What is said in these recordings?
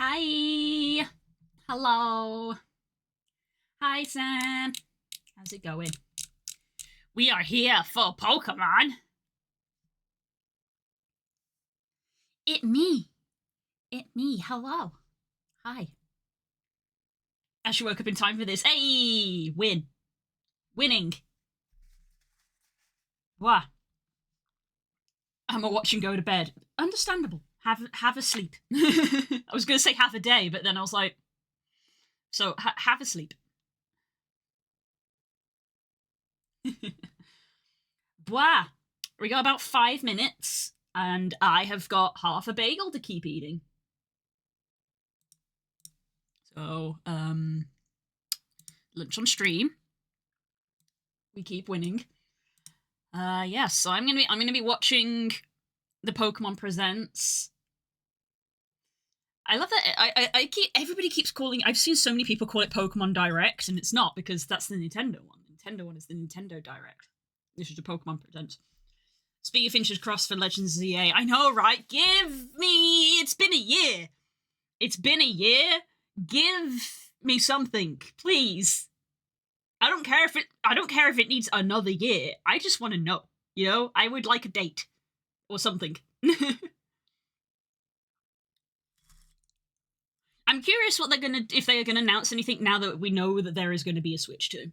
Hi. Hello. Hi, Sam. How's it going? We are here for Pokemon. It me. It me. Hello. Hi. Actually woke up in time for this. Hey! Win. Winning. What? I'm a watch and go to bed. Understandable. Have a sleep. I was going to say have a day, but then I was like, so have a sleep. Blah. We got about 5 minutes, and I have got half a bagel to keep eating. So, lunch on stream. We keep winning. Yes, so I'm gonna be watching the Pokemon Presents. I love that. Everybody keeps calling. I've seen so many people call it Pokemon Direct, and it's not, because that's the Nintendo one. Nintendo one is the Nintendo Direct. This is the Pokemon Presents. Speaking of Finch's Cross for Legends of ZA, I know, right? Give me. It's been a year. It's been a year. Give me something, please. I don't care if it needs another year. I just want to know. You know, I would like a date or something. I'm curious what if they're gonna announce anything now that we know that there is going to be a Switch 2.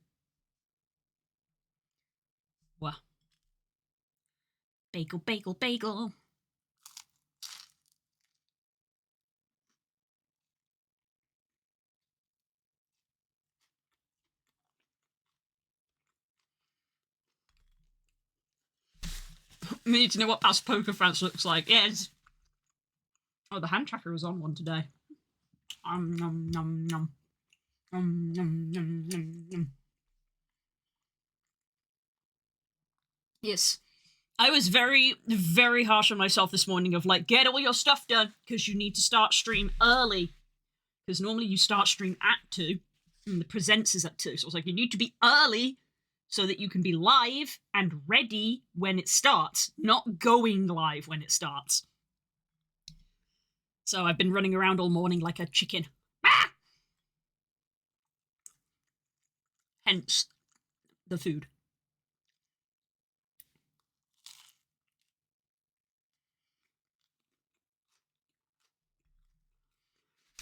Wow. Bagel, bagel, bagel. We need to know what past Poker France looks like. Yes. Oh, the hand tracker was on one today. Nom nom nom. Nom nom nom nom nom. Yes. I was very, very harsh on myself this morning of like, get all your stuff done, because you need to start stream early. Because normally you start stream at 2, and the presents is at 2. So I was like, you need to be early so that you can be live and ready when it starts, not going live when it starts. So I've been running around all morning like a chicken. Ah! Hence the food.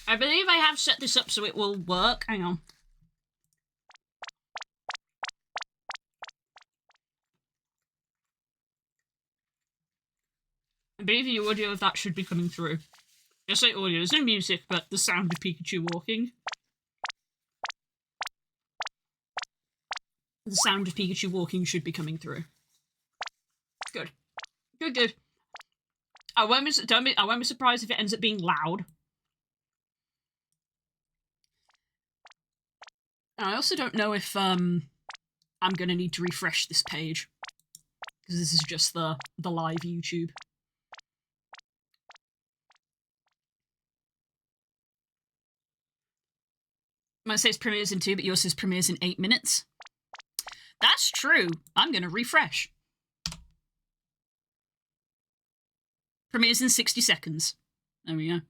I believe I have set this up so it will work. Hang on. I believe the audio of that should be coming through. I say audio, there's no music, but the sound of Pikachu walking. The sound of Pikachu walking should be coming through. Good. Good, good. I won't be surprised if it ends up being loud. I also don't know if I'm gonna need to refresh this page, because this is just the live YouTube. Mine says premieres in 2, but yours says premieres in 8 minutes. That's true. I'm gonna refresh. Premieres in 60 seconds. There we go.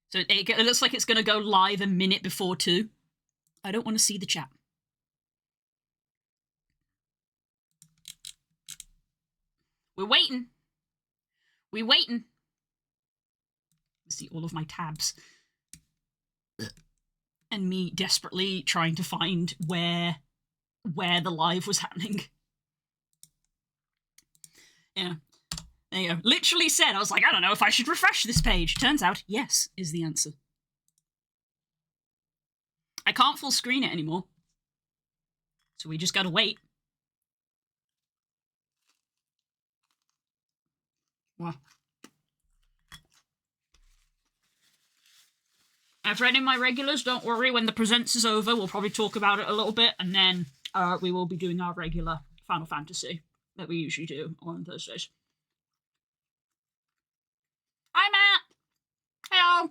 So it looks like it's gonna go live a minute before 2. I don't want to see the chat. We're waiting. We're waiting. See all of my tabs. And me desperately trying to find where the live was happening. Yeah. There you go. Literally said, I was like, I don't know if I should refresh this page. Turns out, yes, is the answer. I can't full screen it anymore. So we just gotta wait. Wow. I've read in my regulars, don't worry, when the presents is over, we'll probably talk about it a little bit, and then we will be doing our regular Final Fantasy that we usually do on Thursdays. Hi, Matt! Hello!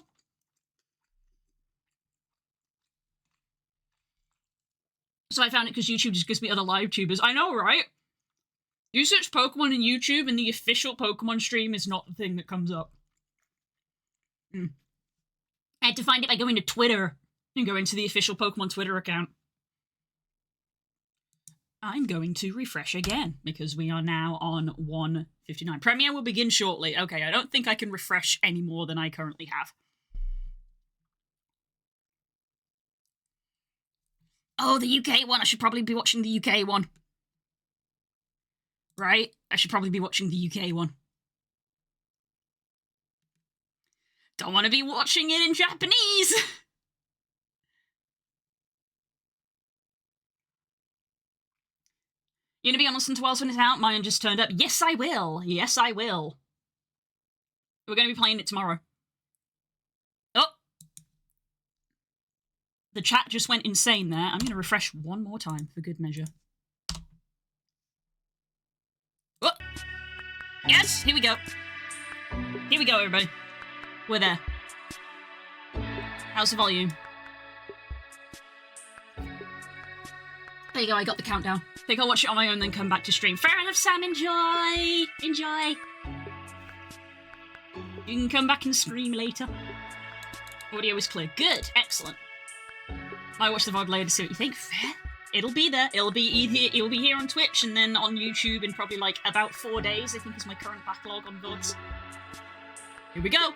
So I found it because YouTube just gives me other live tubers. I know, right? You search Pokemon in YouTube, and the official Pokemon stream is not the thing that comes up. I had to find it by going to Twitter and go into the official Pokemon Twitter account. I'm going to refresh again because we are now on 1:59. Premiere will begin shortly. Okay, I don't think I can refresh any more than I currently have. Oh, the UK one. I should probably be watching the UK one. Right? I should probably be watching the UK one. Don't want to be watching it in Japanese! You gonna be on Listen to Wells when it's out? Mine just turned up. Yes, I will. Yes, I will. We're gonna be playing it tomorrow. Oh! The chat just went insane there. I'm gonna refresh one more time for good measure. Oh! Yes! Here we go. Here we go, everybody. We're there. How's the volume? There you go, I got the countdown. I think I'll watch it on my own, then come back to stream. Fair enough, Sam. Enjoy! Enjoy! You can come back and scream later. Audio is clear. Good. Excellent. I watch the VOD later to see what you think. Fair. It'll be there. It'll be here on Twitch and then on YouTube in probably like about 4 days, I think is my current backlog on VODs. Here we go.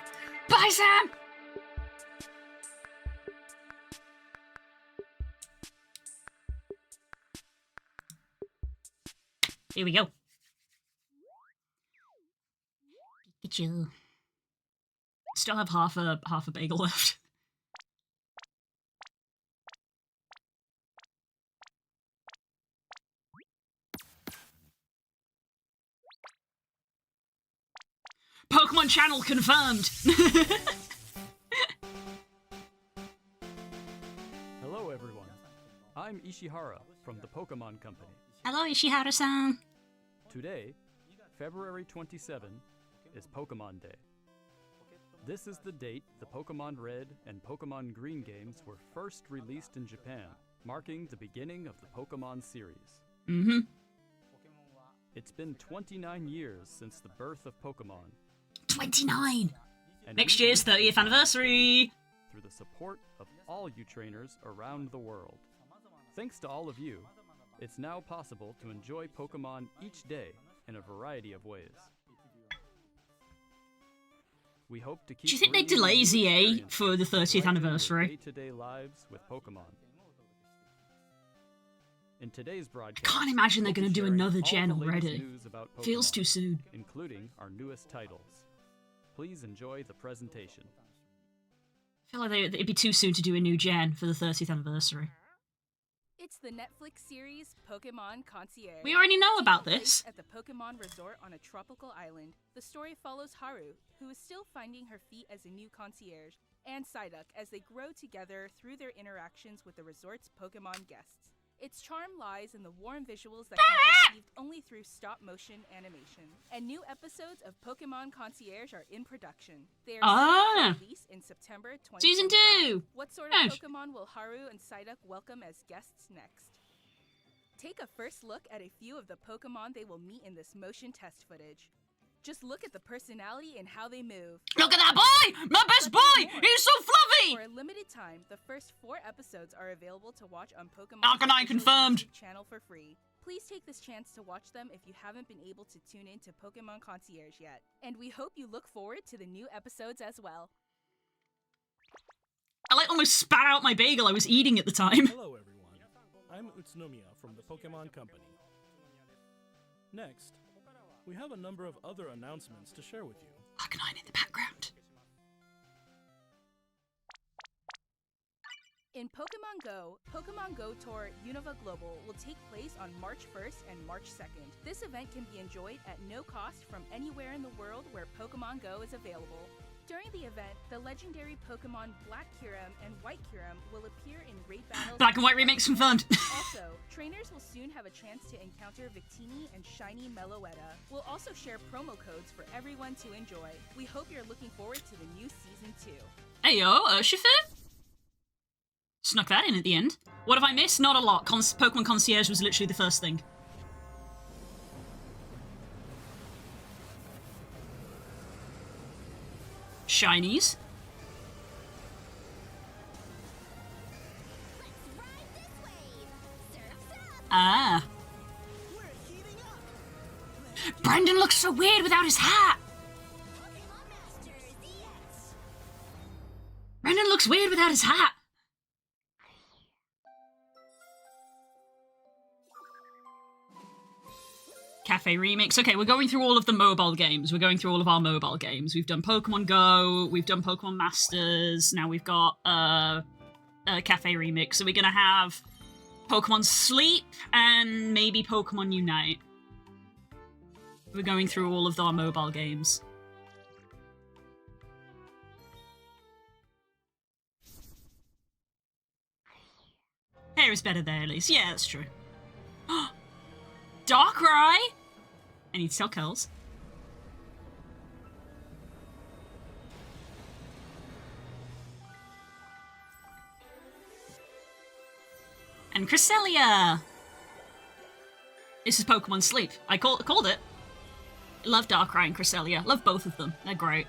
Bye, Sam! Here we go. Pikachu. Still have half a bagel left. Pokemon channel confirmed. Hello everyone. I'm Ishihara from the Pokemon Company. Hello, Ishihara-san. Today, February 27, is Pokemon Day. This is the date the Pokemon Red and Pokemon Green games were first released in Japan, marking the beginning of the Pokemon series. Mm-hmm. It's been 29 years since the birth of Pokemon. 29! And Next year's 30th anniversary! Through the support of all you trainers around the world. Thanks to all of you, it's now possible to enjoy Pokemon each day in a variety of ways. We hope to keep. Do you think they delay ZA for the 30th anniversary? Day-to-day lives with Pokemon. In today's I broadcast, can't imagine they're going to do sharing another all gen the latest already. news about Feels Pokemon, too soon. including our newest titles. Please enjoy the presentation. I feel like it'd be too soon to do a new gen for the 30th anniversary. It's the Netflix series Pokemon Concierge. We already know about Taking this. place at the Pokemon Resort on a tropical island, the story follows Haru, who is still finding her feet as a new concierge, and Psyduck as they grow together through their interactions with the resort's Pokemon guests. Its charm lies in the warm visuals that can be achieved only through stop-motion animation. And new episodes of Pokemon Concierge are in production. They are set for release in September 2025. Season 2! What sort Nice. of Pokemon will Haru and Psyduck welcome as guests next? Take a first look at a few of the Pokemon they will meet in this motion test footage. Just look at the personality and how they move. Look at that boy! My best boy! He's so fluffy! For a limited time, the first 4 episodes are available to watch on Pokemon Arcanine confirmed. channel for free. Please take this chance to watch them if you haven't been able to tune in to Pokemon Concierge yet. And we hope you look forward to the new episodes as well. I like almost spat out my bagel I was eating at the time. Hello everyone, I'm Utsunomiya from the Pokemon Company. Next, we have a number of other announcements to share with you. Arcanine in the background. In Pokemon Go Tour Unova Global will take place on March 1st and March 2nd. This event can be enjoyed at no cost from anywhere in the world where Pokemon Go is available. During the event, the legendary Pokemon Black Kyurem and White Kyurem will appear in raid battles. Black and White remakes confirmed. Also, trainers will soon have a chance to encounter Victini and Shiny Meloetta. We'll also share promo codes for everyone to enjoy. We hope you're looking forward to the new Season 2. Hey yo, Urshifu? Snuck that in at the end. What have I missed? Not a lot. Pokemon Concierge was literally the first thing. Shinies. Ah. Brendan looks so weird without his hat. Brendan looks weird without his hat. Cafe Remix. Okay, we're going through all of the mobile games. We're going through all of our mobile games. We've done Pokemon Go, we've done Pokemon Masters, now we've got Cafe Remix. So we're gonna have Pokemon Sleep and maybe Pokemon Unite. We're going through all of our mobile games. Hair is better there, at least. Yeah, that's true. Darkrai! I need to tell Curls. And Cresselia! This is Pokemon Sleep. I called it. Love Darkrai and Cresselia. Love both of them. They're great.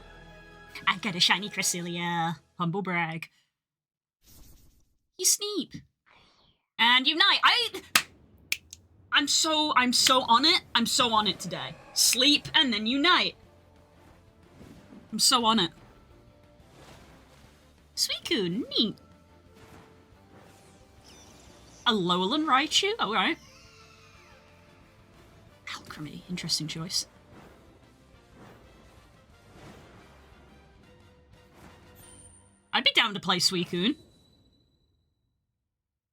I got a shiny Cresselia. Humble brag. You Sneep. And Unite. I'm so on it. I'm so on it today. Sleep and then Unite. I'm so on it. Suicune, neat. A Alolan Raichu, alright. Alchemy, interesting choice. I'd be down to play Suicune.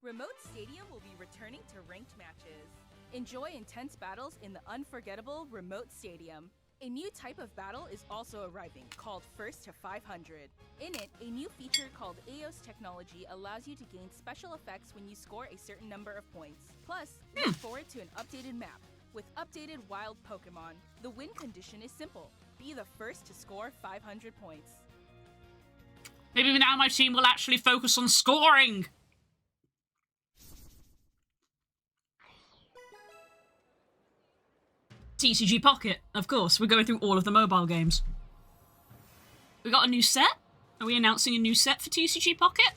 Remote Stadium will be returning to ranked matches. Enjoy intense battles in the unforgettable Remote Stadium. A new type of battle is also arriving, called First to 500. In it, a new feature called Eos Technology allows you to gain special effects when you score a certain number of points. Plus, look forward to an updated map. With updated wild Pokemon, the win condition is simple. Be the first to score 500 points. Maybe now my team will actually focus on scoring. TCG Pocket, of course. We're going through all of the mobile games. We got a new set? Are we announcing a new set for TCG Pocket?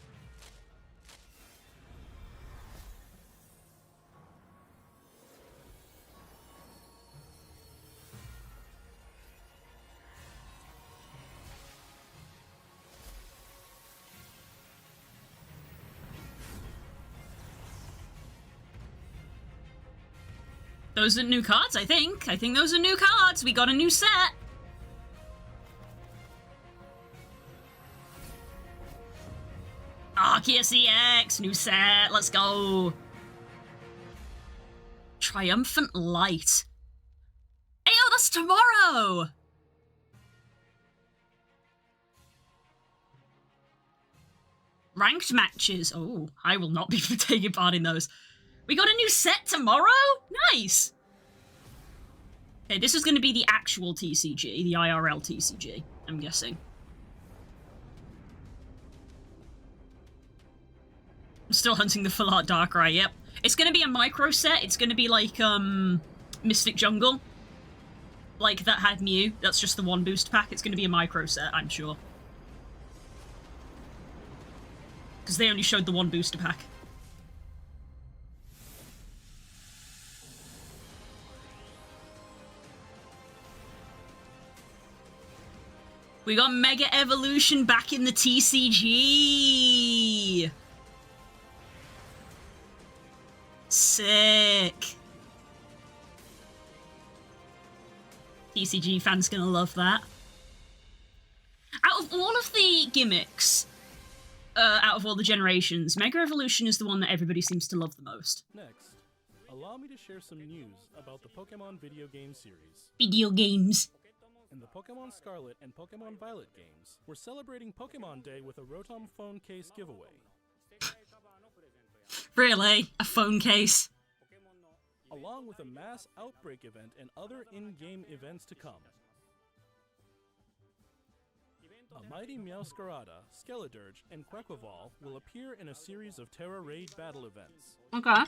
Those are new cards, I think. I think those are new cards. We got a new set. Arceus EX, new set. Let's go. Triumphant Light. Ayo, that's tomorrow. Ranked matches. Oh, I will not be taking part in those. We got a new set tomorrow? Nice! Okay, this is going to be the actual TCG, the IRL TCG, I'm guessing. I'm still hunting the full art Darkrai, yep. It's going to be a micro set, it's going to be like, Mystic Jungle. Like, that had Mew, that's just the one boost pack, it's going to be a micro set, I'm sure. Because they only showed the one booster pack. We got Mega Evolution back in the TCG! Sick! TCG fans gonna love that. Out of all of the gimmicks, out of all the generations, Mega Evolution is the one that everybody seems to love the most. Next, allow me to share some news about the Pokemon video game series. Video games. In the Pokemon Scarlet and Pokemon Violet games, we're celebrating Pokemon Day with a Rotom phone case giveaway. Really? A phone case? Along with a mass outbreak event and other in-game events to come. A mighty Meowscarada, Skeledirge, and Quaquaval will appear in a series of Terra Raid battle events. Okay.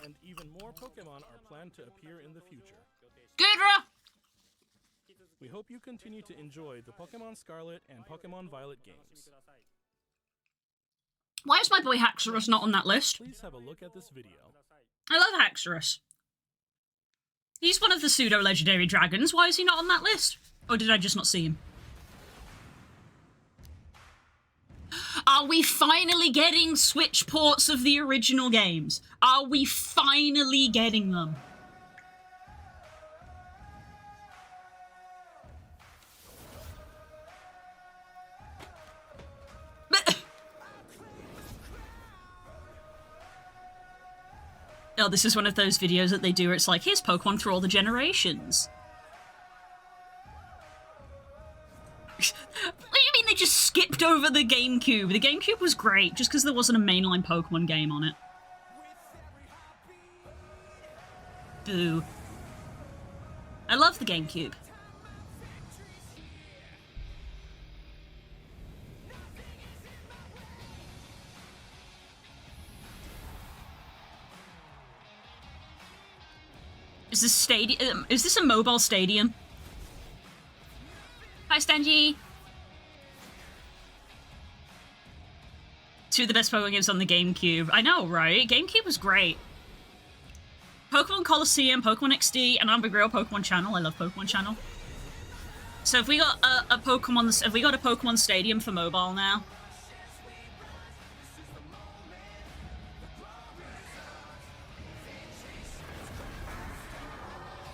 And even more Pokemon are planned to appear in the future. Ghidra! We hope you continue to enjoy the Pokemon Scarlet and Pokemon Violet games. Why is my boy Haxorus not on that list? Please have a look at this video. I love Haxorus. He's one of the pseudo-legendary dragons. Why is he not on that list? Or did I just not see him? Are we finally getting Switch ports of the original games? Are we finally getting them? Oh, this is one of those videos that they do where it's like, here's Pokemon through all the generations. What do you mean they just skipped over the GameCube? The GameCube was great, just because there wasn't a mainline Pokemon game on it. Boo. I love the GameCube. Is this stadium? Is this a mobile stadium? Hi, Stanji. Two of the best Pokemon games on the GameCube. I know, right? GameCube was great. Pokemon Coliseum, Pokemon XD, and Ambigreal Pokemon Channel. I love Pokemon Channel. So if we got a Pokemon, have we got a Pokemon Stadium for mobile now?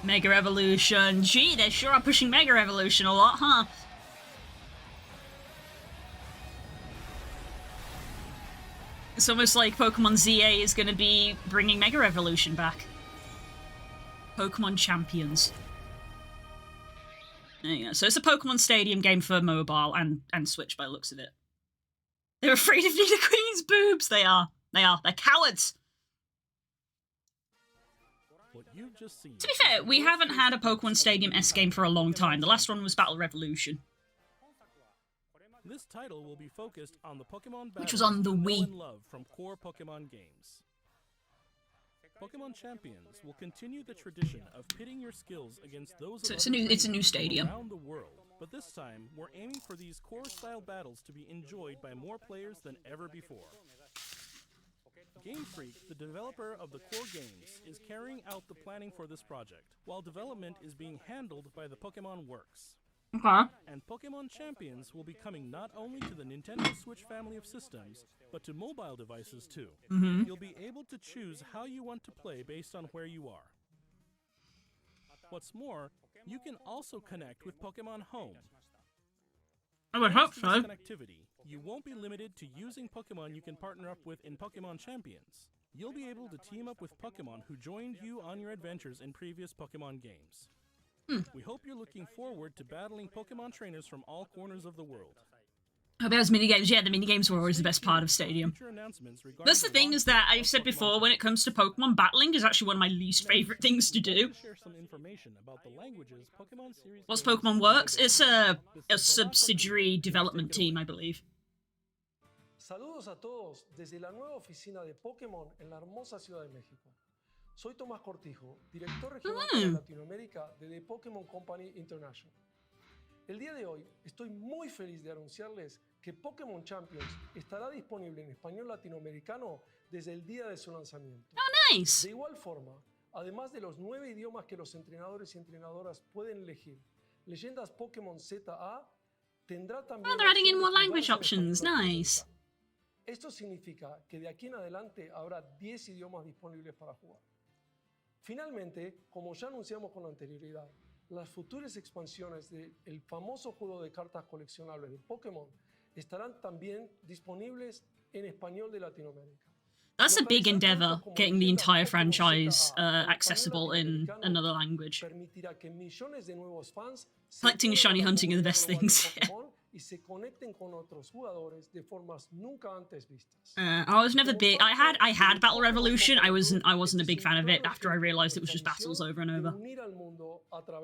Mega Evolution. Gee, they sure are pushing Mega Evolution a lot, huh? It's almost like Pokemon ZA is going to be bringing Mega Evolution back. Pokemon Champions. There you go. So it's a Pokemon Stadium game for mobile and Switch by the looks of it. They're afraid of Nidoqueen's boobs. They are. They are. They're cowards. What you've just seen. To be fair, we haven't had a Pokemon Stadium S game for a long time. The last one was Battle Revolution. This title will be focused on the Pokemon Which was on the battles you know Wii. and love from core Pokemon games. Pokemon Champions will continue the tradition of pitting your skills against those So of it's other a new trainers stadium. around the world. But this time, we're aiming for these core-style battles to be enjoyed by more players than ever before. Game Freak, the developer of the core games, is carrying out the planning for this project, while development is being handled by the Pokemon Works. Okay. And Pokemon Champions will be coming not only to the Nintendo Switch family of systems, but to mobile devices too. You'll be able to choose how you want to play based on where you are. What's more, you can also connect with Pokemon Home. I would hope Thanks to so. this connectivity, you won't be limited to using Pokemon you can partner up with in Pokemon Champions. You'll be able to team up with Pokemon who joined you on your adventures in previous Pokemon games. We hope you're looking forward to battling Pokemon trainers from all corners of the world. I hope it has minigames. Yeah, the minigames were always the best part of Stadium. Future announcements regarding That's the thing, is that I've said before, when it comes to Pokemon, battling is actually one of my least favorite things to do. Share some information about the languages Pokemon series What's games Pokemon Works? It's a subsidiary development team, I believe. Saludos a todos desde la nueva oficina de Pokémon en la hermosa Ciudad de México. Soy Tomás Cortijo, director regional para Latinoamérica de The Pokémon Company International. El día de hoy estoy muy feliz de anunciarles que Pokémon Champions estará disponible en español latinoamericano desde el día de su lanzamiento. Oh, nice. De igual forma, además de los 9 idiomas que los entrenadores y entrenadoras pueden elegir, Leyendas Pokémon ZA tendrá también... Oh, they're adding in la more opción de language jugarse en options. español Nice. latinoamericano. Esto significa que de aquí en adelante habrá 10 idiomas disponibles para jugar. Finalmente, como ya anunciamos con anterioridad, las futuras expansiones del famoso juego de cartas coleccionables de Pokémon estarán también disponibles en español de Latinoamérica. That's a big endeavor, getting the entire franchise accessible in another language. Permitirá que millones de nuevos fans se Collecting and unan a shiny la hunting are the comunidad best global de things. Pokémon y se conecten con otros jugadores de formas nunca antes vistas. I was never big. I had Battle Revolution. I wasn't a big fan of it after I realized it was just battles over and over.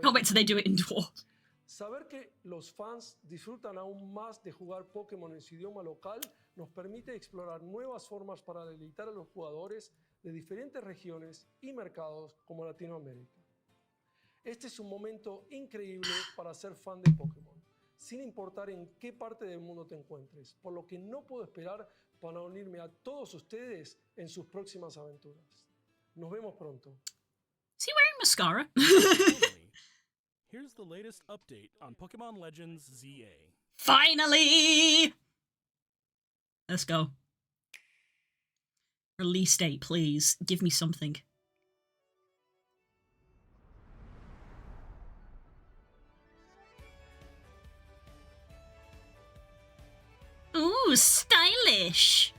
Can't wait till they do it in Dwarf. Saber que los fans disfrutan aún más de jugar Pokémon en su idioma local nos permite explorar nuevas formas para deleitar a los jugadores de diferentes regiones y mercados como Latinoamérica. Este es un momento increíble para ser fan de Pokémon, sin importar en qué parte del mundo te encuentres, por lo que no puedo esperar para unirme a todos ustedes en sus próximas aventuras. Nos vemos pronto. Is he wearing mascara? Finally, here's the latest update on Pokemon Legends ZA. Finally! Let's go. Release date, please. Give me something. Ooh, stylish!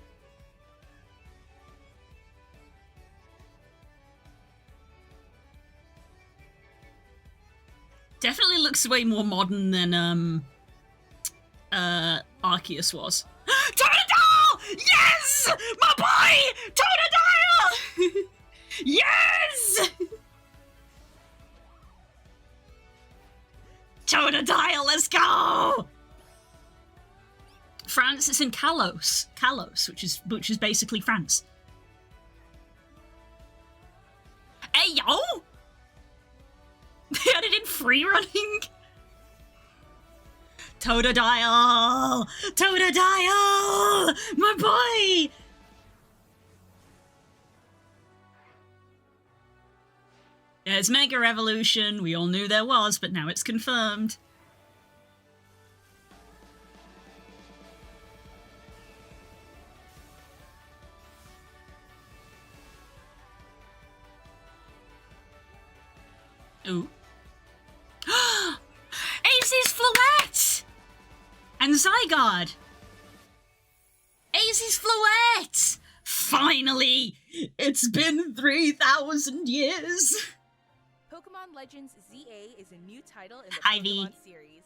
Definitely looks way more modern than, Arceus was. Totodile! Yes! My boy! Totodile! Yes! Totodile, let's go! France, it's in Kalos. Kalos, which is basically France. Hey, yo! They had it in free running. Totodile! Totodile! My boy! There's Mega Evolution. We all knew there was, but now it's confirmed. Ooh. AZ's Floette! And Zygarde! AZ's Floette! Finally! It's been 3,000 years! Pokemon Legends ZA is a new title in the Ivy. Pokemon series.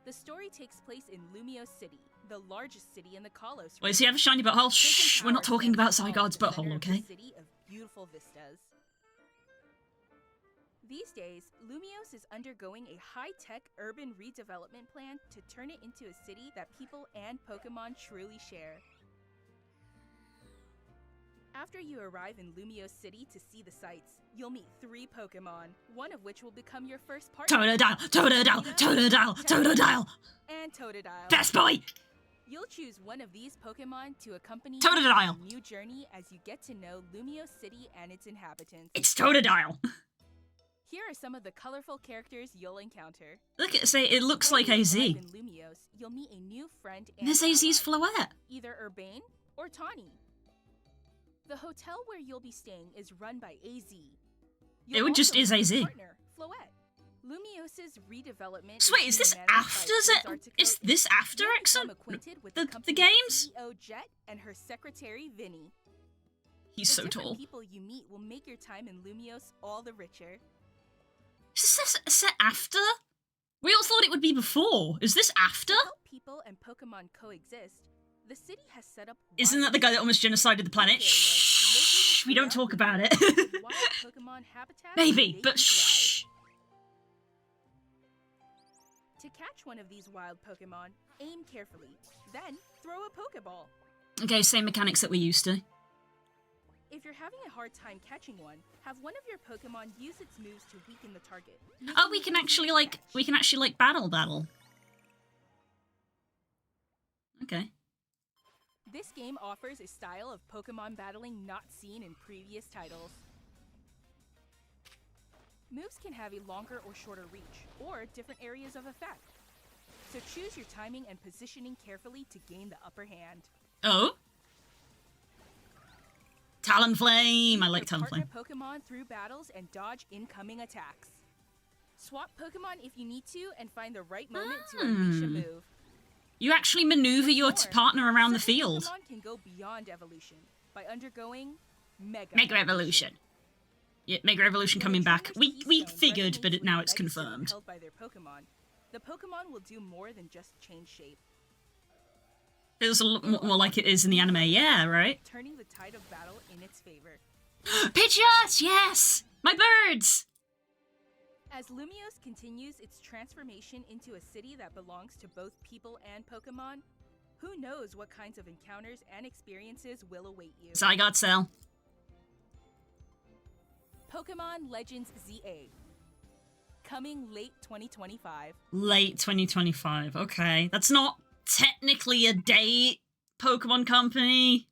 The story takes place in Lumio City, the largest city in the Kalos Wait, does he have a shiny butthole? Shh, we're not talking about Zygarde's butthole, okay? City of beautiful vistas. These days, Lumiose is undergoing a high-tech urban redevelopment plan to turn it into a city that people and Pokemon truly share. After you arrive in Lumiose City to see the sights, you'll meet 3 Pokemon, one of which will become your first partner. Totodile! Totodile! Totodile! Totodile! And Totodile. Best boy! You'll choose one of these Pokemon to accompany you Totodile. on a new journey as you get to know Lumiose City and its inhabitants. It's Totodile! Here are some of the colorful characters you'll encounter. Look at it looks When like you AZ. arrive in Lumiose, you'll meet a new friend and There's AZ's ally, Floette. either Urbane or Tawny. The hotel where you'll be staying is run by AZ. It just is AZ. Partner, Floette. Lumiose's redevelopment. So wait, is this being managed after by Z? Is this after You'll Exxon? become acquainted with The company's games? CEO Jet and her secretary Vinny. He's The so different tall. people you meet will make your time in Lumiose all the richer. Is this set after? We all thought it would be before. Is this after? To help people and Pokemon coexist, the city has set up. Isn't that the guy that almost genocided the planet? Shh, we don't talk about it. Pokemon habitats Maybe, they but can shh. thrive. To catch one of these wild Pokemon, aim carefully, then throw a Pokeball. Okay, same mechanics that we used to. If you're having a hard time catching one, have one of your Pokemon use its moves to weaken the target. Oh, we can actually battle. Okay. This game offers a style of Pokemon battling not seen in previous titles. Moves can have a longer or shorter reach, or different areas of effect. So choose your timing and positioning carefully to gain the upper hand. Oh? Talonflame! I like Your partner Talonflame. Pokemon through battles and dodge incoming attacks. Swap Pokemon if you need to and find the right moment to unleash a move. You actually maneuver your Or, partner around the certain field. Pokemon can go beyond evolution by undergoing Mega Evolution. Yeah, Mega Evolution When a coming back. trainer's We keystone figured, but resonates now with it's the legacy confirmed. held by their Pokemon, the Pokemon will do more than just change shape, Feels a lot more like it is in the anime, yeah, right? turning the tide of battle in its favor. Pidgeots, yes! My birds! As Lumiose continues its transformation into a city that belongs to both people and Pokemon, who knows what kinds of encounters and experiences will await you. Zygarde Cell. Pokemon Legends ZA. Coming late 2025. Late 2025, okay. That's not technically a date. Pokemon Company.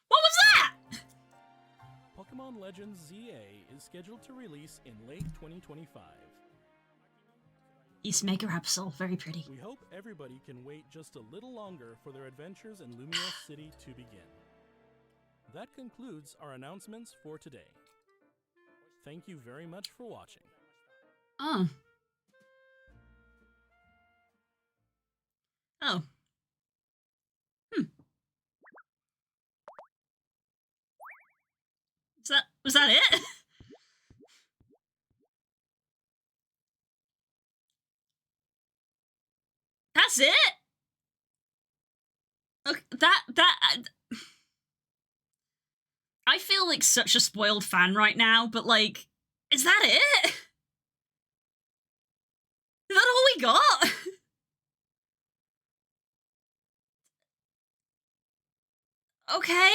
What was that? Pokemon Legends ZA is scheduled to release in late 2025. East Mega Absol, very pretty. We hope everybody can wait just a little longer for their adventures in Lumiose City to begin. That concludes our announcements for today. Thank you very much for watching. Oh. Oh. Was that it? That's it? Look, I feel like such a spoiled fan right now, but like, is that it? Is that all we got? Okay.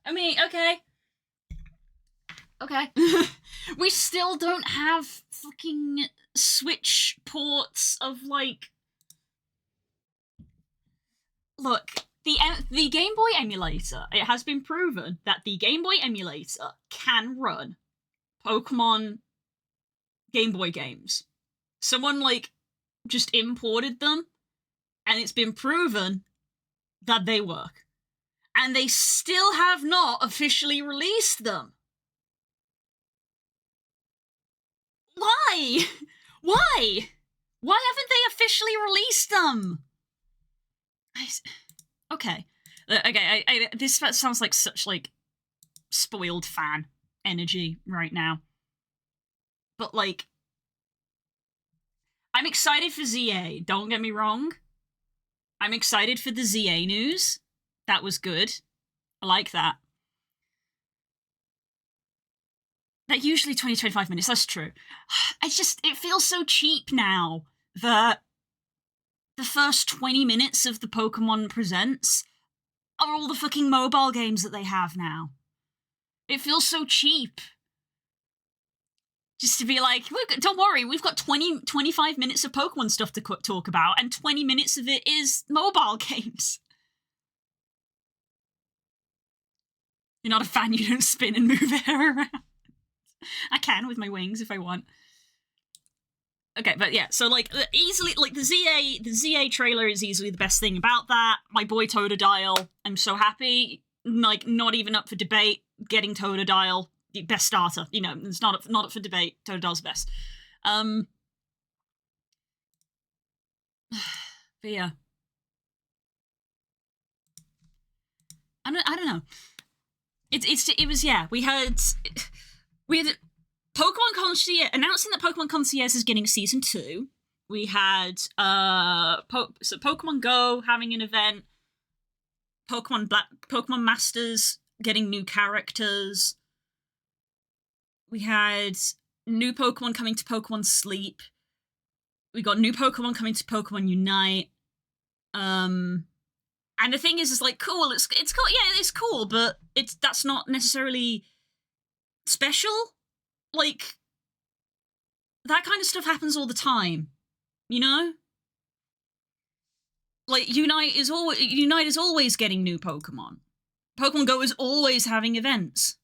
I mean, okay. Okay. We still don't have fucking Switch ports of, like... Look, the Game Boy emulator, it has been proven that the Game Boy emulator can run Pokemon Game Boy games. Someone, like, just imported them, and it's been proven that they work. And they still have not officially released them. Why? Why? Why haven't they officially released them? Okay. Okay, this sounds like such, like, spoiled fan energy right now. But, like, I'm excited for ZA, don't get me wrong. I'm excited for the ZA news. That was good. I like that. That usually 20-25 minutes, that's true. It feels so cheap now that the first 20 minutes of the Pokemon Presents are all the fucking mobile games that they have now. It feels so cheap. Just to be like, don't worry, we've got 25 minutes of Pokemon stuff to talk about, and 20 minutes of it is mobile games. You're not a fan, you don't spin and move air around. I can with my wings if I want. Okay, but yeah, so like easily, like the ZA trailer is easily the best thing about that. My boy Totodile, I'm so happy. Like, not even up for debate. Getting Totodile, the best starter. You know, it's not up for debate. Totodile's best. But yeah, I don't know. It was yeah. We had Pokemon Concierge announcing that Pokemon Concierge is getting season 2. We had Pokemon Go having an event. Pokemon Masters getting new characters. We had new Pokemon coming to Pokemon Sleep. We got new Pokemon coming to Pokemon Unite. And the thing is like, cool. It's cool. Yeah, it's cool, but that's not necessarily special. Like, that kind of stuff happens all the time, you know? Like, Unite is always getting new Pokemon. Pokemon Go is always having events.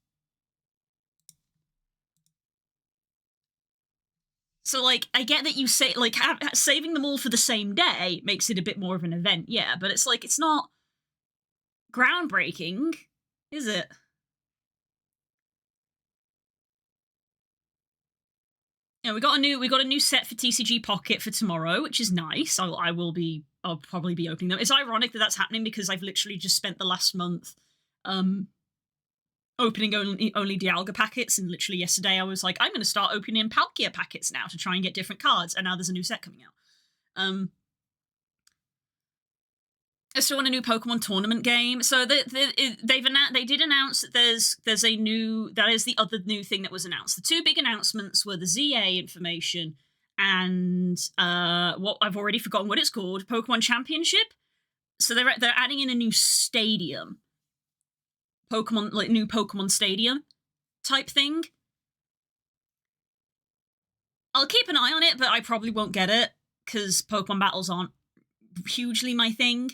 So, like, I get that you say, like, saving them all for the same day makes it a bit more of an event, yeah, but it's like, it's not groundbreaking, is it? Yeah, we got a new set for TCG Pocket for tomorrow, which is nice. I'll probably be opening them. It's ironic that that's happening because I've literally just spent the last month opening only Dialga packets, and literally yesterday I was like, I'm going to start opening Palkia packets now to try and get different cards, and now there's a new set coming out. I still want a new Pokemon tournament game. So they did announce that there's a new, that is the other new thing that was announced. The two big announcements were the ZA information and what I've already forgotten what it's called, Pokemon Championship. So they're adding in a new stadium. Pokemon, like new Pokemon Stadium type thing. I'll keep an eye on it, but I probably won't get it, because Pokemon battles aren't hugely my thing.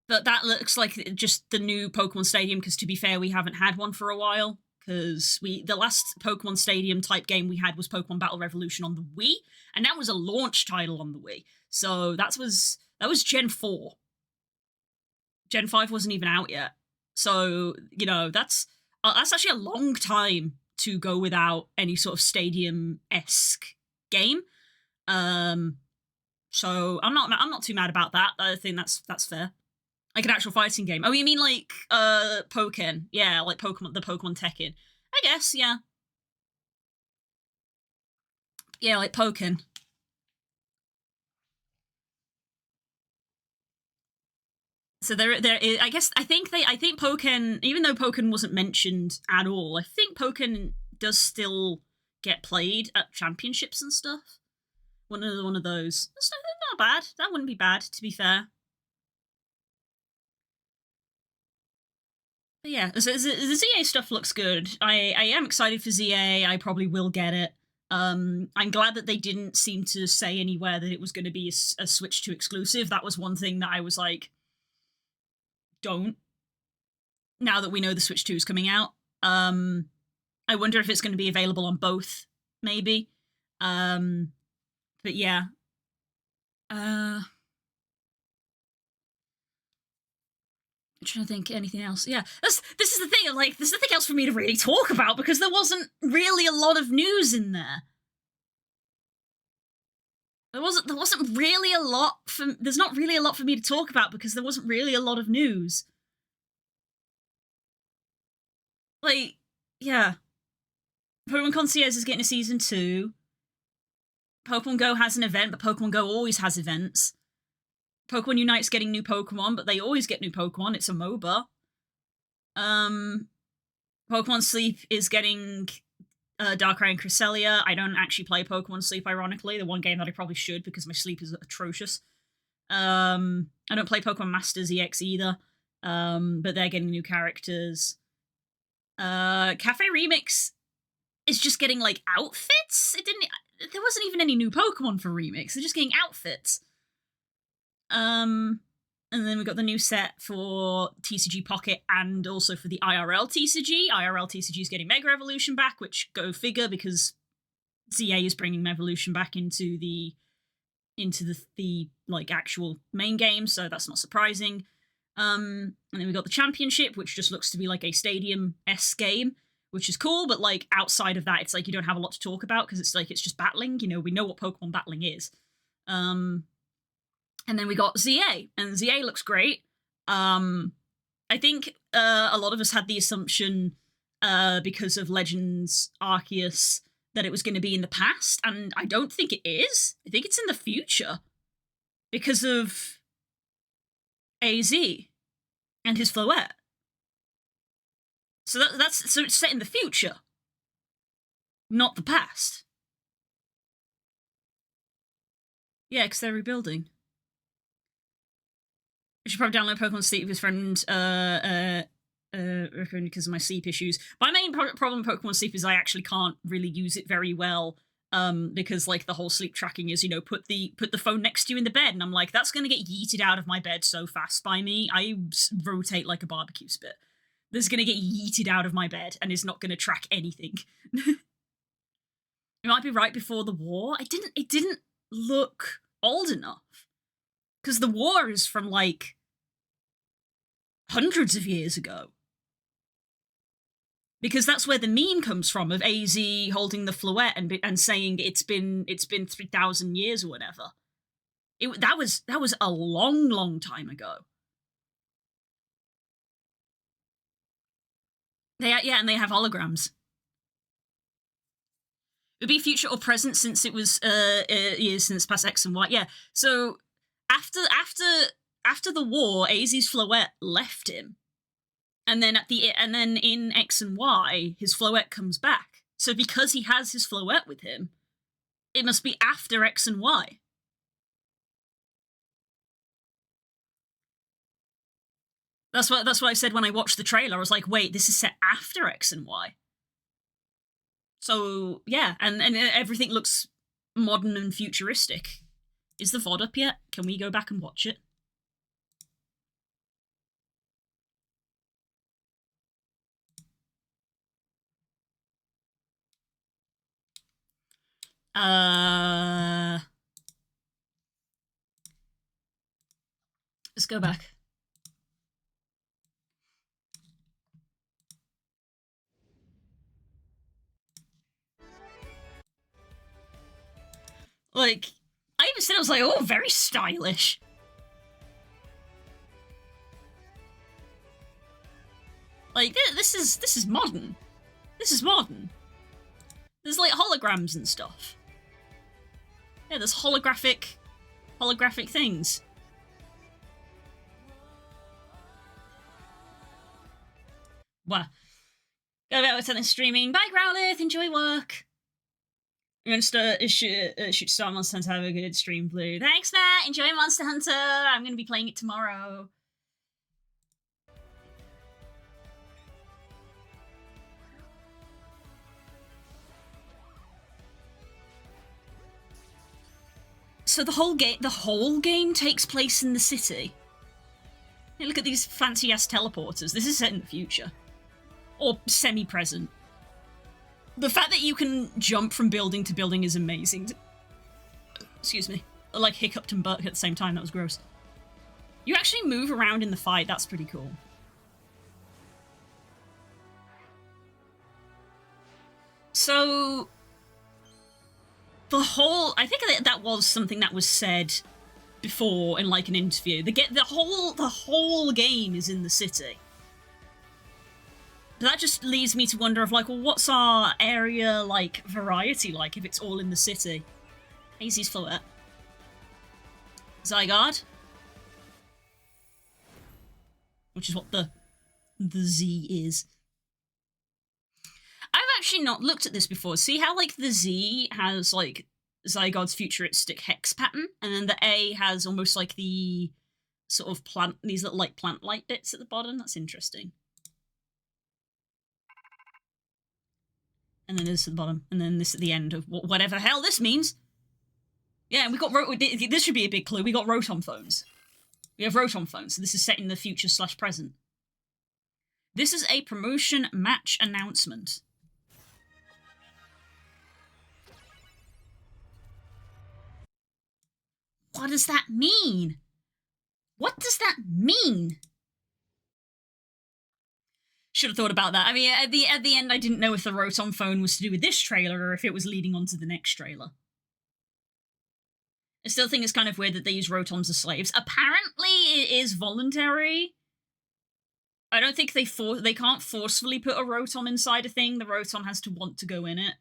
But that looks like just the new Pokemon Stadium, because to be fair, we haven't had one for a while. Because the last Pokemon Stadium type game we had was Pokemon Battle Revolution on the Wii, and that was a launch title on the Wii. So that was Gen 4. Gen 5 wasn't even out yet. So, you know, that's actually a long time to go without any sort of stadium-esque game. So I'm not too mad about that. I think that's fair. Like an actual fighting game. Oh, you mean like Pokken? Yeah, like Pokemon, the Pokemon Tekken. I guess, yeah. Yeah, like Pokken. So there I think Pokken, even though Pokken wasn't mentioned at all, I think Pokken does still get played at championships and stuff. One of those. That's not bad. That wouldn't be bad, to be fair. But yeah, the ZA stuff looks good. I am excited for ZA. I probably will get it. I'm glad that they didn't seem to say anywhere that it was going to be a Switch 2 exclusive. That was one thing that I was like, don't. Now that we know the Switch 2 is coming out. I wonder if it's going to be available on both, maybe. But yeah. I'm trying to think anything else. Yeah, this is the thing. Like, there's nothing else for me to really talk about because there wasn't really a lot of news in there. There wasn't really a lot for. There's not really a lot for me to talk about because there wasn't really a lot of news. Like, yeah, Pokemon Concierge is getting a season 2. Pokemon Go has an event, but Pokemon Go always has events. Pokemon Unite's getting new Pokemon, but they always get new Pokemon. It's a MOBA. Pokemon Sleep is getting Darkrai and Cresselia. I don't actually play Pokemon Sleep, ironically. The one game that I probably should because my sleep is atrocious. I don't play Pokemon Masters EX either. But they're getting new characters. Cafe Remix is just getting, like, outfits? There wasn't even any new Pokemon for Remix. They're just getting outfits. And then we got the new set for TCG Pocket and also for the IRL TCG. IRL TCG is getting Mega Evolution back, which go figure because ZA is bringing Evolution back into the like actual main game, so that's not surprising. And then we got the Championship, which just looks to be like a stadium-esque game, which is cool, but like outside of that, it's like you don't have a lot to talk about because it's like it's just battling. You know, we know what Pokemon battling is. And then we got ZA, and ZA looks great. I think a lot of us had the assumption because of Legends Arceus that it was going to be in the past, and I don't think it is. I think it's in the future because of AZ and his Floette. So so it's set in the future, not the past. Yeah, because they're rebuilding. I should probably download Pokemon Sleep with his friend, because of my sleep issues. My main problem with Pokemon Sleep is I actually can't really use it very well, because, like, the whole sleep tracking is, you know, put the phone next to you in the bed, and I'm like, that's gonna get yeeted out of my bed so fast by me. I rotate like a barbecue spit. This is gonna get yeeted out of my bed, and is not gonna track anything. It might be right before the war. It didn't look old enough. Because the war is from, like, hundreds of years ago. Because that's where the meme comes from, of AZ holding the Floette and saying it's been 3,000 years or whatever. That was a long, long time ago. And they have holograms. It would be future or present since it was years since past X and Y. Yeah, so after the war, AZ's Floette left him, and then in X and Y, his Floette comes back. So because he has his Floette with him, it must be after X and Y. That's what I said when I watched the trailer. I was like, wait, this is set after X and Y. So yeah, and everything looks modern and futuristic. Is the VOD up yet? Can we go back and watch it? Let's go back. Like, I even said, I was like, oh, very stylish. Like, this is modern. This is modern. There's like holograms and stuff. Yeah, there's holographic things. Well, go about with streaming. Bye, Growlith. Enjoy work. I'm gonna shoot start Monster Hunter. Have a good stream, Blue. Thanks, Matt. Enjoy Monster Hunter. I'm gonna be playing it tomorrow. So the whole game takes place in the city. Hey, look at these fancy ass teleporters. This is set in the future, or semi-present. The fact that you can jump from building to building is amazing. Excuse me. I like hiccuped and burped at the same time. That was gross. You actually move around in the fight. That's pretty cool. So the whole, I think that was something that was said before in like an interview. The whole game is in the city. That just leads me to wonder of like, well, what's our area like variety like if it's all in the city? Hazy's Floette. Zygarde. Which is what the Z is. I've actually not looked at this before. See how like the Z has like Zygarde's futuristic hex pattern, and then the A has almost like the sort of plant, these little like plant-like bits at the bottom. That's interesting. And then this at the bottom, and then this at the end of whatever the hell this means. Yeah, and we got this should be a big clue. We got Rotom phones. We have Rotom phones, so this is set in the future / present. This is a promotion match announcement. What does that mean? What does that mean? Should have thought about that. I mean, at the end, I didn't know if the Rotom phone was to do with this trailer or if it was leading on to the next trailer. I still think it's kind of weird that they use Rotoms as slaves. Apparently, it is voluntary. I don't think they can't forcefully put a Rotom inside a thing. The Rotom has to want to go in it.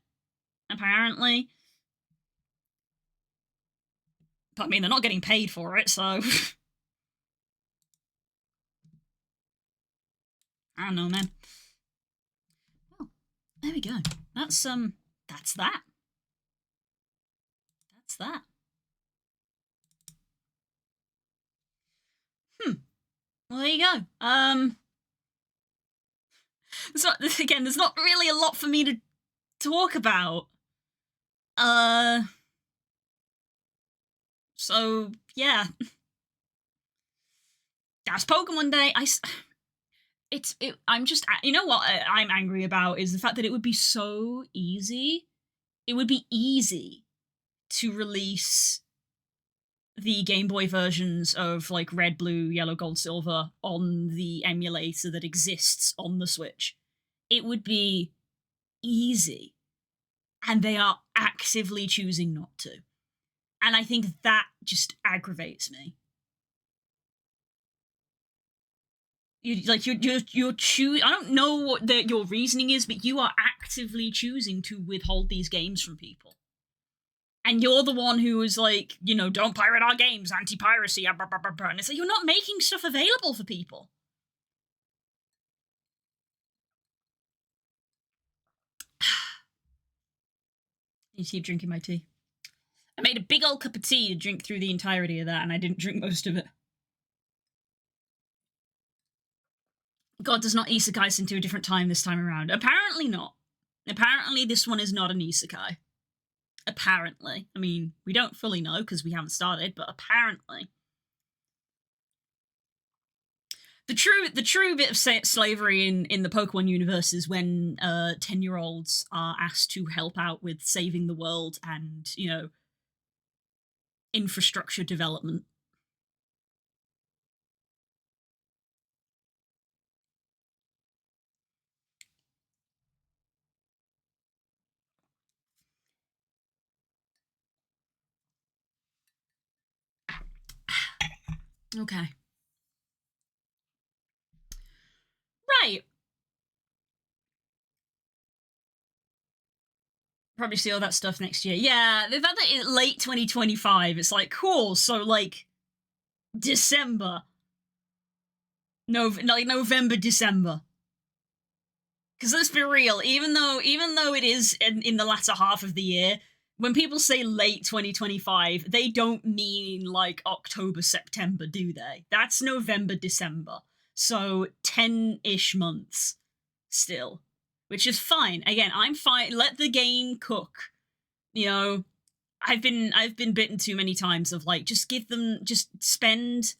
Apparently. But I mean, they're not getting paid for it, so I don't know, man. Well, there we go. That's that. That's that. Well, there you go. So again, there's not really a lot for me to talk about. So yeah, that's Pokemon Day. I'm just, you know what I'm angry about is the fact that it would be so easy. It would be easy to release the Game Boy versions of like Red, Blue, Yellow, Gold, Silver on the emulator that exists on the Switch. It would be easy. And they are actively choosing not to. And I think that just aggravates me. You're choosing. I don't know what your reasoning is, but you are actively choosing to withhold these games from people. And you're the one who is like, you know, don't pirate our games, anti-piracy, and it's like, you're not making stuff available for people. You keep drinking my tea. I made a big old cup of tea to drink through the entirety of that, and I didn't drink most of it. God, does not isekais into a different time this time around? Apparently not. Apparently this one is not an isekai. Apparently. I mean, we don't fully know because we haven't started, but apparently. The true bit of slavery in the Pokemon universe is when 10-year-olds are asked to help out with saving the world and, you know, infrastructure development. Okay. Right. Probably see all that stuff next year. Yeah, they've had that in late 2025. It's like, cool, so like December. No, like November, December. Because let's be real, even though it is in the latter half of the year, when people say late 2025, they don't mean like October, September, do they? That's November, December. So 10-ish months still, which is fine. Again, I'm fine. Let the game cook. You know, I've been bitten too many times of like, just spend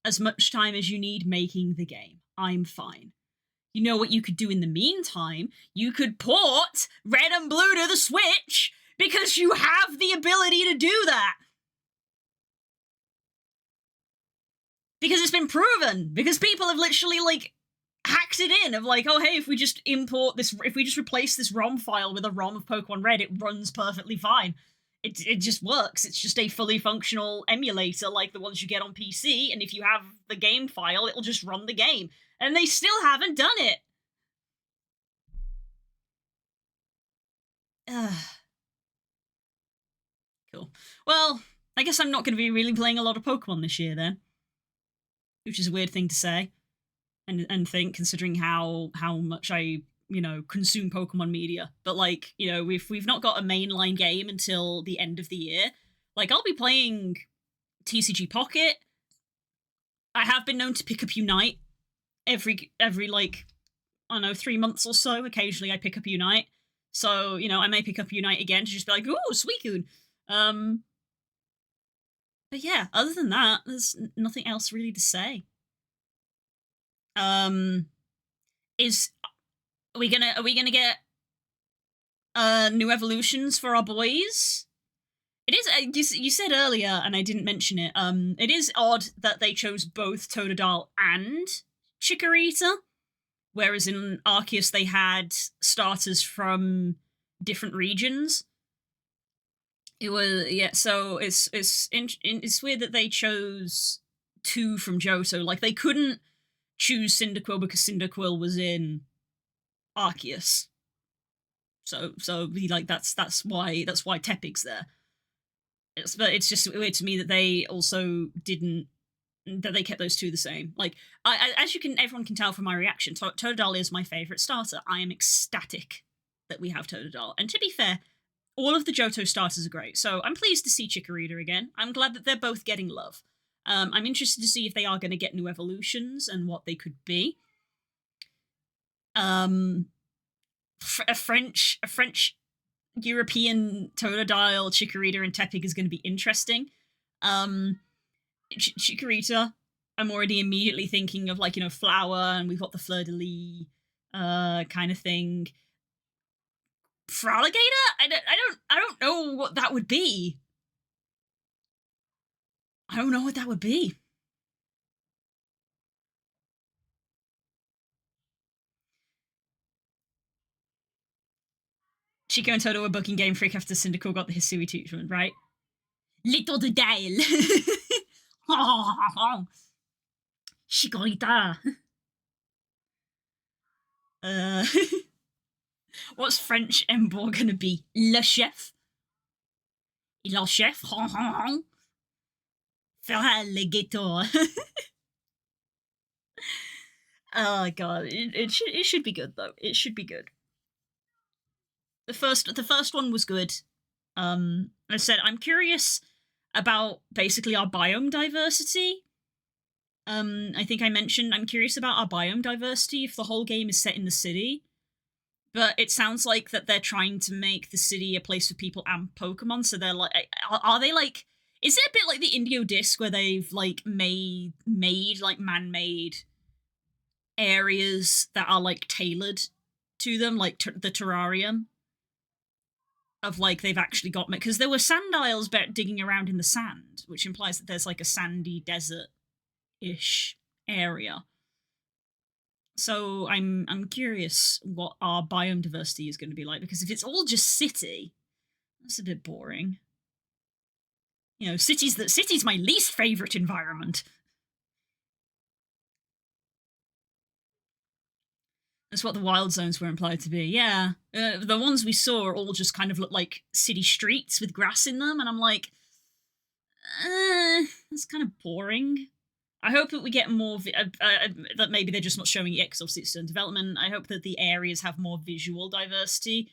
as much time as you need making the game. I'm fine. You know what you could do in the meantime? You could port Red and Blue to the Switch because you have the ability to do that. Because it's been proven. Because people have literally, like, hacked it in of like, oh, hey, if we just replace this ROM file with a ROM of Pokemon Red, it runs perfectly fine. It just works. It's just a fully functional emulator like the ones you get on PC, and if you have the game file, it'll just run the game. And they still haven't done it. Cool. Well, I guess I'm not going to be really playing a lot of Pokemon this year then. Which is a weird thing to say. And think, considering how much I, you know, consume Pokemon media. But like, you know, we've not got a mainline game until the end of the year. Like, I'll be playing TCG Pocket. I have been known to pick up Unite every like, I don't know, 3 months or so. Occasionally I pick up Unite. So, you know, I may pick up Unite again to just be like, ooh, Suicune. But yeah, other than that, there's nothing else really to say. Are we gonna get new evolutions for our boys? It is, you said earlier, and I didn't mention it, it is odd that they chose both Totodile and Chikorita, whereas in Arceus they had starters from different regions. It was, yeah, so it's weird that they chose 2 from Johto. Like, they couldn't choose Cyndaquil because Cyndaquil was in Arceus. So like, that's why Tepig's there. But it's just weird to me that they also that they kept those 2 the same. Like, everyone can tell from my reaction, Totodile is my favourite starter. I am ecstatic that we have Totodile. And to be fair, all of the Johto starters are great, so I'm pleased to see Chikorita again. I'm glad that they're both getting love. I'm interested to see if they are going to get new evolutions and what they could be. A French European Totodile, Chikorita, and Tepig is going to be interesting. Chikorita, I'm already immediately thinking of, like, you know, flower, and we've got the fleur-de-lis kind of thing. Fraligator? I don't know what that would be. I don't know what that would be. Chico and Toto were booking Game Freak after Cyndaquil got the Hisui treatment, right? Little Dale. Chikorita. What's French Emboar gonna be? Le Chef? Le Chef? Feraligator. Oh god, it should be good though. It should be good. The first one was good. I said I'm curious about basically our biome diversity. I think I mentioned I'm curious about our biome diversity if the whole game is set in the city. But it sounds like that they're trying to make the city a place for people and Pokemon, so they're like, are they like, is it a bit like the Indio Disc where they've like made like man-made areas that are like tailored to them, like the terrarium? Of like they've actually got, because there were sand isles digging around in the sand, which implies that there's like a sandy desert-ish area. So I'm curious what our biome diversity is going to be like, because if it's all just city, that's a bit boring. You know, city's my least favorite environment. That's what the wild zones were implied to be. Yeah, the ones we saw all just kind of look like city streets with grass in them, and I'm like, that's kind of boring. I hope that we get more, that maybe they're just not showing it yet because obviously it's still in development. I hope that the areas have more visual diversity,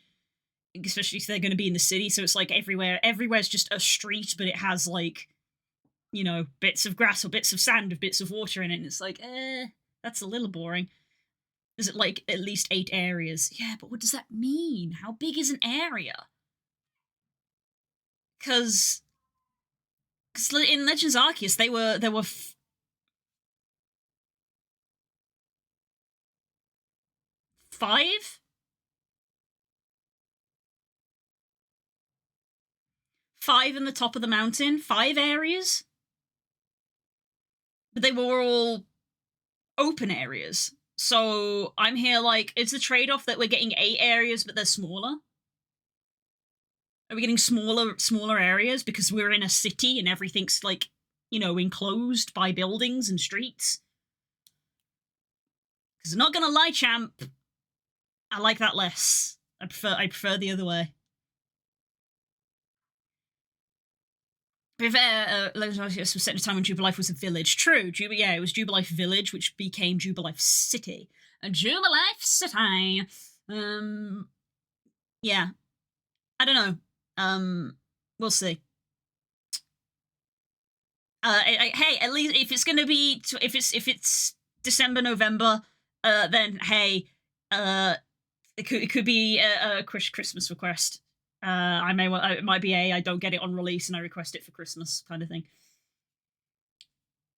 especially if they're going to be in the city. So it's like everywhere's just a street, but it has like, you know, bits of grass or bits of sand or bits of water in it. And it's like, that's a little boring. Is it like at least 8 areas? Yeah, but what does that mean? How big is an area? Because in Legends Arceus, there were 5? 5 in the top of the mountain? 5 areas? But they were all open areas. So I'm here like, it's a trade-off that we're getting 8 areas, but they're smaller. Are we getting smaller areas because we're in a city and everything's like, you know, enclosed by buildings and streets? Because I'm not gonna lie, champ, I like that less. I prefer the other way. Legends Arceus was set in a time when Jubilife was a village. True, it was Jubilife Village, which became Jubilife City. Jubilife City. Yeah. I don't know. We'll see. Hey, at least if it's gonna be, if it's December, November, then hey, it could be a Christmas request. It might be I don't get it on release and I request it for Christmas kind of thing.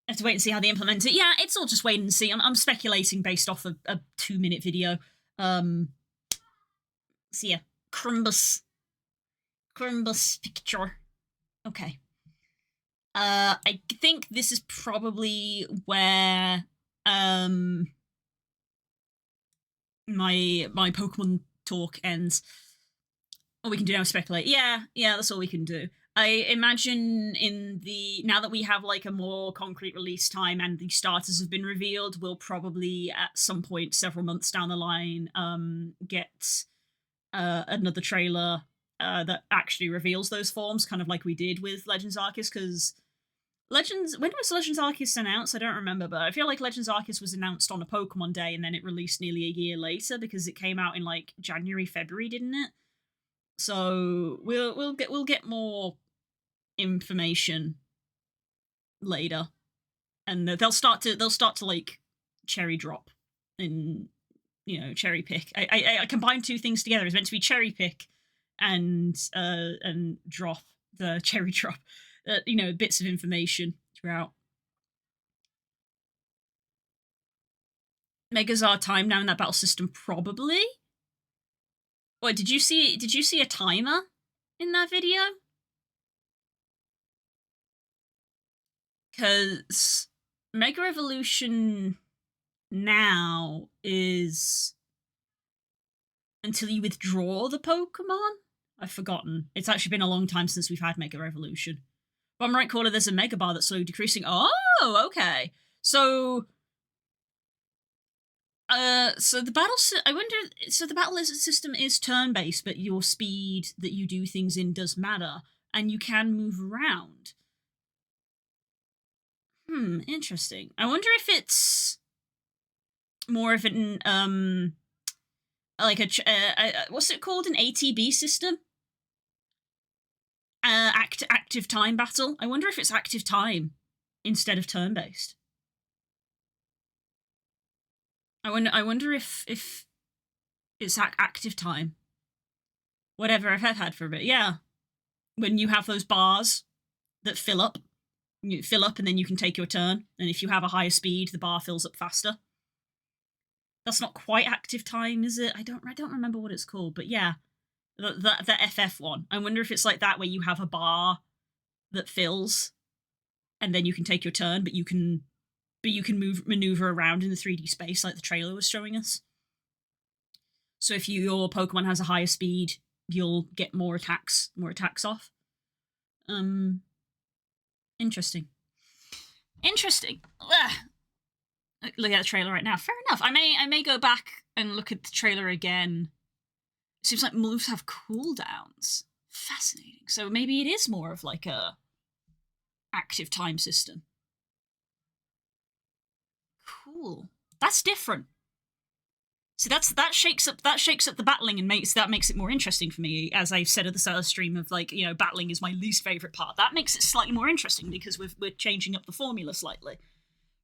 I have to wait and see how they implement it. Yeah, it's all just wait and see. I'm speculating based off a 2-minute video. So yeah, Crumbus picture. Okay. I think this is probably where my Pokemon talk ends. All we can do now is speculate. Yeah, that's all we can do. I imagine now that we have like a more concrete release time and the starters have been revealed, we'll probably at some point several months down the line get another trailer that actually reveals those forms, kind of like we did with Legends Arceus, because when was Legends Arceus announced? I don't remember, but I feel like Legends Arceus was announced on a Pokemon Day and then it released nearly a year later because it came out in like January, February, didn't it? So we'll get more information later, and they'll start to like cherry drop and, you know, cherry pick. I combined 2 things together. It's meant to be cherry pick and drop the cherry drop. You know, bits of information throughout. Megazord time now in that battle system, probably. What, did you see a timer in that video? Because Mega Evolution now is until you withdraw the Pokemon? I've forgotten. It's actually been a long time since we've had Mega Evolution. But I'm right, Caller, there's a Mega Bar that's slowly decreasing. Oh, okay. So the battle system is turn-based, but your speed that you do things in does matter, and you can move around. Interesting. I wonder if it's more of an like what's it called, an ATB system? Active time battle. I wonder if it's active time instead of turn-based. I wonder if it's active time. Whatever I've had for a bit. Yeah. When you have those bars that fill up, you fill up and then you can take your turn. And if you have a higher speed, the bar fills up faster. That's not quite active time, is it? I don't remember what it's called, but yeah. The FF one. I wonder if it's like that where you have a bar that fills and then you can take your turn, but you can maneuver around in the 3D space like the trailer was showing us. So if your Pokemon has a higher speed, you'll get more attacks off. Interesting. Ugh. Look at the trailer right now. Fair enough. I may go back and look at the trailer again. It seems like moves have cooldowns. Fascinating. So maybe it is more of like a active time system. Cool. That's different. So that shakes up the battling and makes it more interesting for me. As I've said at the start of the stream, of like, you know, battling is my least favorite part. That makes it slightly more interesting because we're changing up the formula slightly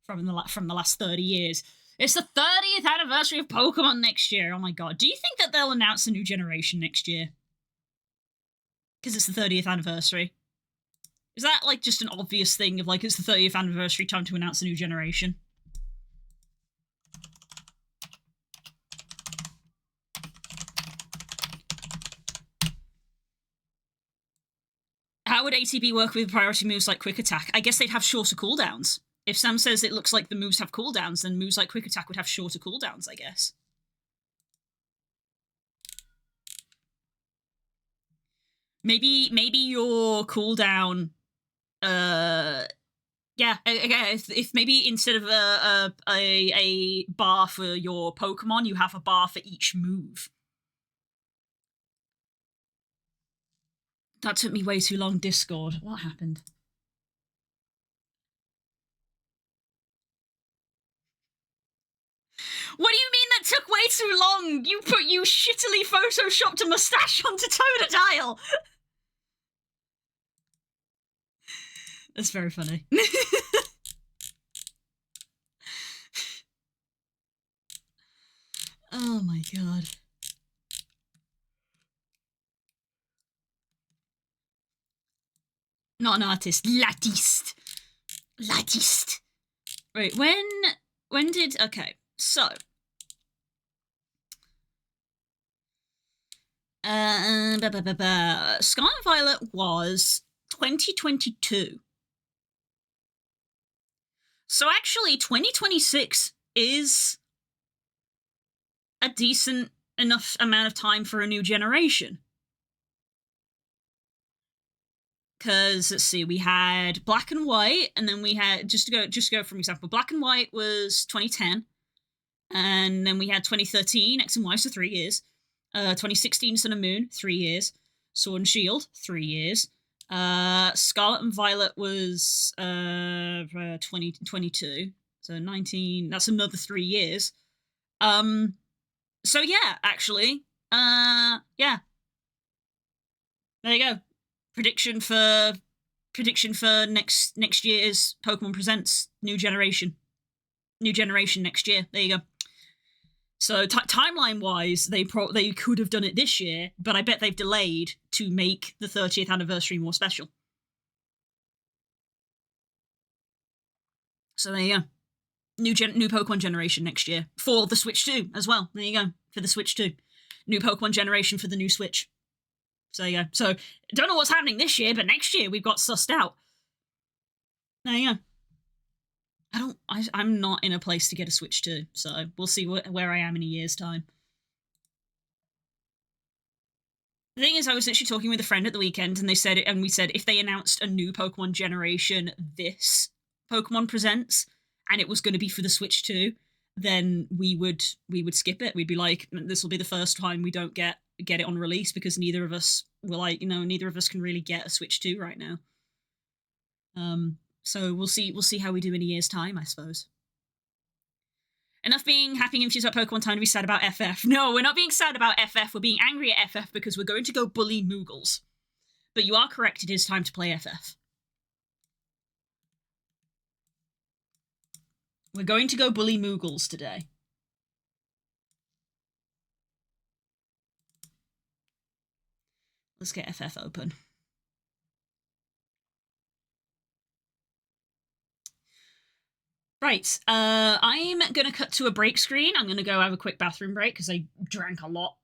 from the last 30 years. It's the 30th anniversary of Pokemon next year. Oh my god. Do you think that they'll announce a new generation next year? Because it's the 30th anniversary. Is that like just an obvious thing of like, it's the 30th anniversary, time to announce a new generation? How would ATB work with priority moves like Quick Attack? I guess they'd have shorter cooldowns. If Sam says it looks like the moves have cooldowns, then moves like Quick Attack would have shorter cooldowns, I guess. Maybe your cooldown, yeah, if maybe instead of a bar for your Pokemon, you have a bar for each move. That took me way too long, Discord. What happened? What do you mean that took way too long? You shittily photoshopped a mustache onto Totodile! That's very funny. Oh my god. Not an artist, latiste. Right, when did, okay, so. Scarlet and Violet was 2022. So actually, 2026 is a decent enough amount of time for a new generation. Because, let's see, we had Black and White, and then we had, just to go from example, Black and White was 2010, and then we had 2013, X and Y, so 3 years. 2016, Sun and Moon, 3 years. Sword and Shield, 3 years. Scarlet and Violet was 2022, so 19, that's another 3 years. So yeah, actually, yeah. There you go. Prediction for next year's Pokemon Presents new generation next year. There you go. So timeline wise, they could have done it this year, but I bet they've delayed to make the 30th anniversary more special. So there you go. New Pokemon generation next year for the Switch 2 as well. There you go, for the Switch 2. New Pokemon generation for the new Switch. So yeah, so don't know what's happening this year, but next year we've got sussed out. There you go. I'm not in a place to get a Switch 2, so we'll see where I am in a year's time. The thing is, I was literally talking with a friend at the weekend, and we said if they announced a new Pokemon generation this Pokemon Presents, and it was going to be for the Switch 2, then we would skip it. We'd be like, this will be the first time we don't get it on release, because neither of us can really get a Switch 2 right now. So we'll see how we do in a year's time, I suppose. Enough being happy and confused about Pokemon, time to be sad about FF. No, we're not being sad about FF, we're being angry at FF because we're going to go bully Moogles. But you are correct, it is time to play FF. We're going to go bully Moogles today. Let's get FF open. Right, I'm gonna cut to a break screen. I'm gonna go have a quick bathroom break because I drank a lot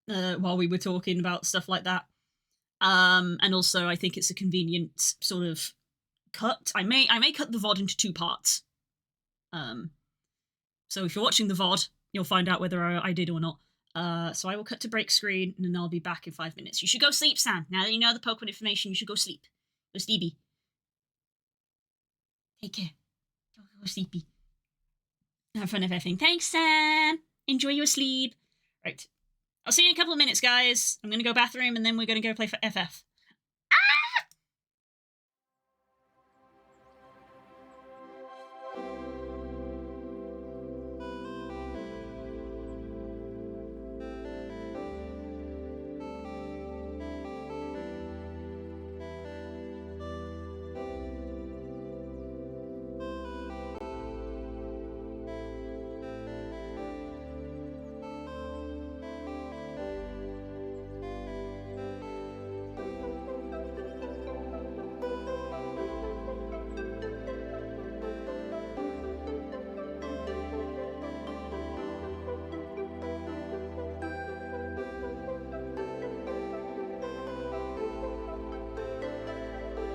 while we were talking about stuff like that. And also I think it's a convenient sort of cut. I may cut the VOD into 2 parts. So if you're watching the VOD, you'll find out whether I did or not. So I will cut to break screen and then I'll be back in 5 minutes. You should go sleep, Sam. Now that you know the Pokemon information, you should go sleep. Go sleepy. Take care. Go sleepy. Have fun of everything. Thanks, Sam. Enjoy your sleep. Right. I'll see you in a couple of minutes, guys. I'm going to go bathroom and then we're going to go play for FF.